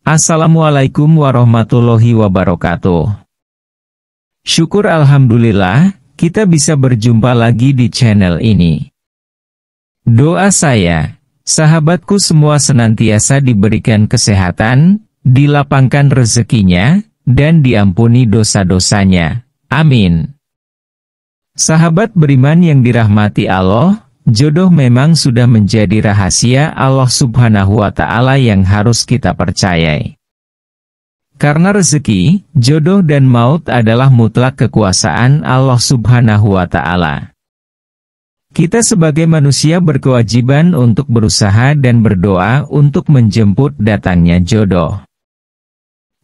Assalamualaikum warahmatullahi wabarakatuh. Syukur alhamdulillah, kita bisa berjumpa lagi di channel ini. Doa saya, sahabatku semua senantiasa diberikan kesehatan, dilapangkan rezekinya, dan diampuni dosa-dosanya. Amin. Sahabat beriman yang dirahmati Allah, jodoh memang sudah menjadi rahasia Allah Subhanahu wa Ta'ala yang harus kita percayai. Karena rezeki, jodoh dan maut adalah mutlak kekuasaan Allah Subhanahu wa Ta'ala. Kita sebagai manusia berkewajiban untuk berusaha dan berdoa untuk menjemput datangnya jodoh.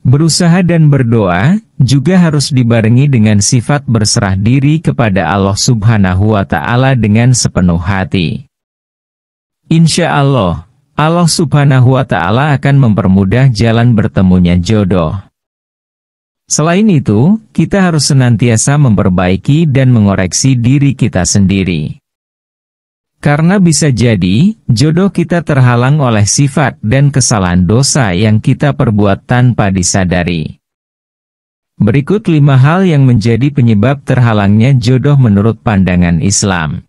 Berusaha dan berdoa juga harus dibarengi dengan sifat berserah diri kepada Allah Subhanahu wa Ta'ala dengan sepenuh hati. Insya Allah, Allah Subhanahu wa Ta'ala akan mempermudah jalan bertemunya jodoh. Selain itu, kita harus senantiasa memperbaiki dan mengoreksi diri kita sendiri. Karena bisa jadi, jodoh kita terhalang oleh sifat dan kesalahan dosa yang kita perbuat tanpa disadari. Berikut 5 hal yang menjadi penyebab terhalangnya jodoh menurut pandangan Islam.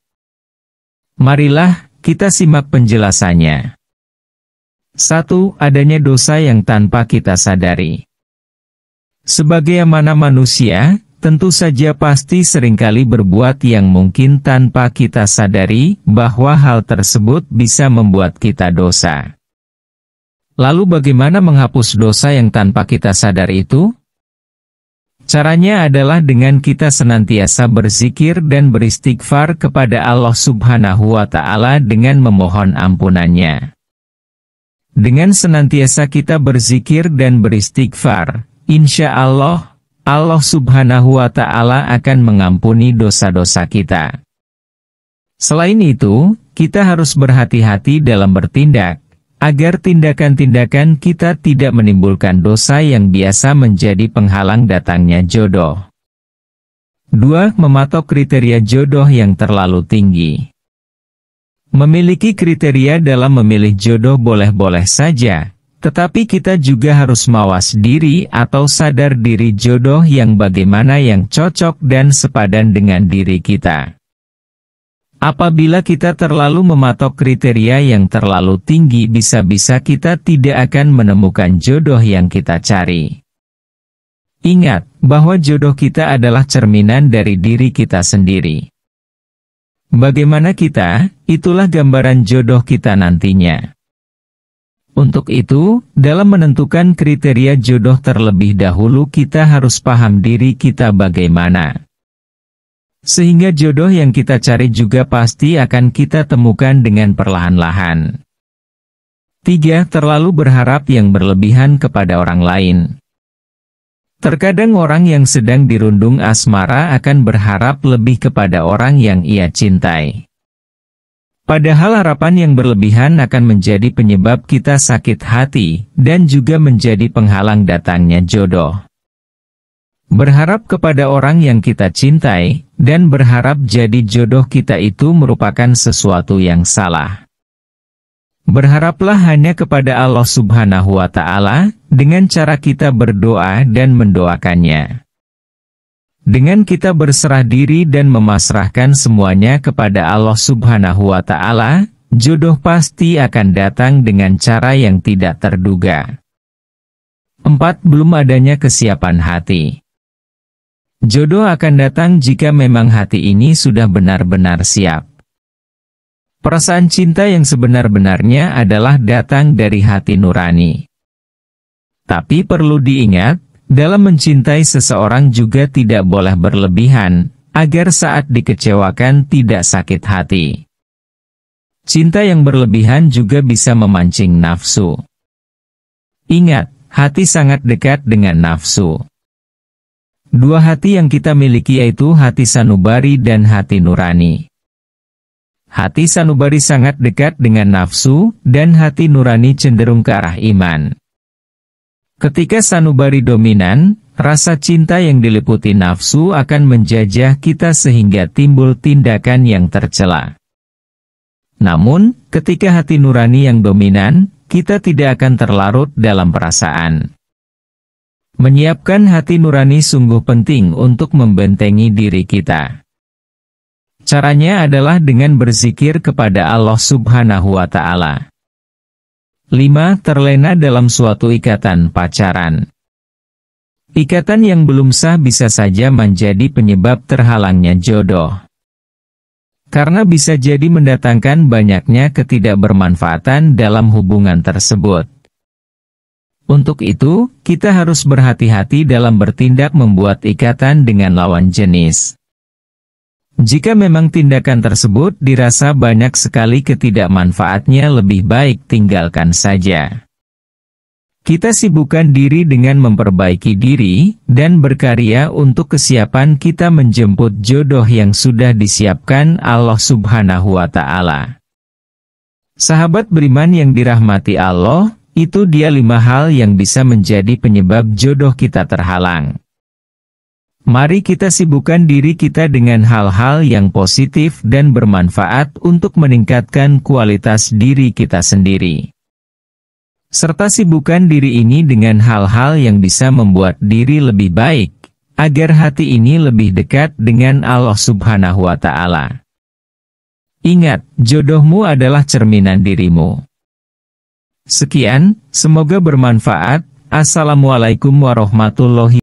Marilah, kita simak penjelasannya. 1. Adanya dosa yang tanpa kita sadari. Sebagaimana manusia, tentu saja pasti seringkali berbuat yang mungkin tanpa kita sadari bahwa hal tersebut bisa membuat kita dosa. Lalu bagaimana menghapus dosa yang tanpa kita sadar itu? Caranya adalah dengan kita senantiasa berzikir dan beristighfar kepada Allah Subhanahu wa Ta'ala dengan memohon ampunannya. Dengan senantiasa kita berzikir dan beristighfar, insya Allah, Allah Subhanahu wa Ta'ala akan mengampuni dosa-dosa kita. Selain itu, kita harus berhati-hati dalam bertindak, agar tindakan-tindakan kita tidak menimbulkan dosa yang biasa menjadi penghalang datangnya jodoh. 2. Mematok kriteria jodoh yang terlalu tinggi. Memiliki kriteria dalam memilih jodoh boleh-boleh saja, tetapi kita juga harus mawas diri atau sadar diri jodoh yang bagaimana yang cocok dan sepadan dengan diri kita. Apabila kita terlalu mematok kriteria yang terlalu tinggi, bisa-bisa kita tidak akan menemukan jodoh yang kita cari. Ingat, bahwa jodoh kita adalah cerminan dari diri kita sendiri. Bagaimana kita, itulah gambaran jodoh kita nantinya. Untuk itu, dalam menentukan kriteria jodoh terlebih dahulu kita harus paham diri kita bagaimana. Sehingga jodoh yang kita cari juga pasti akan kita temukan dengan perlahan-lahan. 3. Terlalu berharap yang berlebihan kepada orang lain. Terkadang orang yang sedang dirundung asmara akan berharap lebih kepada orang yang ia cintai. Padahal harapan yang berlebihan akan menjadi penyebab kita sakit hati, dan juga menjadi penghalang datangnya jodoh. Berharap kepada orang yang kita cintai, dan berharap jadi jodoh kita itu merupakan sesuatu yang salah. Berharaplah hanya kepada Allah Subhanahu wa Ta'ala, dengan cara kita berdoa dan mendoakannya. Dengan kita berserah diri dan memasrahkan semuanya kepada Allah Subhanahu wa Ta'ala, jodoh pasti akan datang dengan cara yang tidak terduga. 4. Belum adanya kesiapan hati. Jodoh akan datang jika memang hati ini sudah benar-benar siap. Perasaan cinta yang sebenar-benarnya adalah datang dari hati nurani. Tapi perlu diingat, dalam mencintai seseorang juga tidak boleh berlebihan, agar saat dikecewakan tidak sakit hati. Cinta yang berlebihan juga bisa memancing nafsu. Ingat, hati sangat dekat dengan nafsu. 2 hati yang kita miliki yaitu hati sanubari dan hati nurani. Hati sanubari sangat dekat dengan nafsu, dan hati nurani cenderung ke arah iman. Ketika sanubari dominan, rasa cinta yang diliputi nafsu akan menjajah kita sehingga timbul tindakan yang tercela. Namun, ketika hati nurani yang dominan, kita tidak akan terlarut dalam perasaan. Menyiapkan hati nurani sungguh penting untuk membentengi diri kita. Caranya adalah dengan berzikir kepada Allah Subhanahu wa Ta'ala. 5. Terlena dalam suatu ikatan pacaran. Ikatan yang belum sah bisa saja menjadi penyebab terhalangnya jodoh. Karena bisa jadi mendatangkan banyaknya ketidakbermanfaatan dalam hubungan tersebut. Untuk itu, kita harus berhati-hati dalam bertindak membuat ikatan dengan lawan jenis. Jika memang tindakan tersebut dirasa banyak sekali ketidakmanfaatnya, lebih baik tinggalkan saja. Kita sibukkan diri dengan memperbaiki diri, dan berkarya untuk kesiapan kita menjemput jodoh yang sudah disiapkan Allah Subhanahu wa Ta'ala. Sahabat beriman yang dirahmati Allah, itu dia 5 hal yang bisa menjadi penyebab jodoh kita terhalang. Mari kita sibukkan diri kita dengan hal-hal yang positif dan bermanfaat untuk meningkatkan kualitas diri kita sendiri. Serta sibukkan diri ini dengan hal-hal yang bisa membuat diri lebih baik, agar hati ini lebih dekat dengan Allah Subhanahu wa Ta'ala. Ingat, jodohmu adalah cerminan dirimu. Sekian, semoga bermanfaat. Assalamualaikum warahmatullahi wabarakatuh.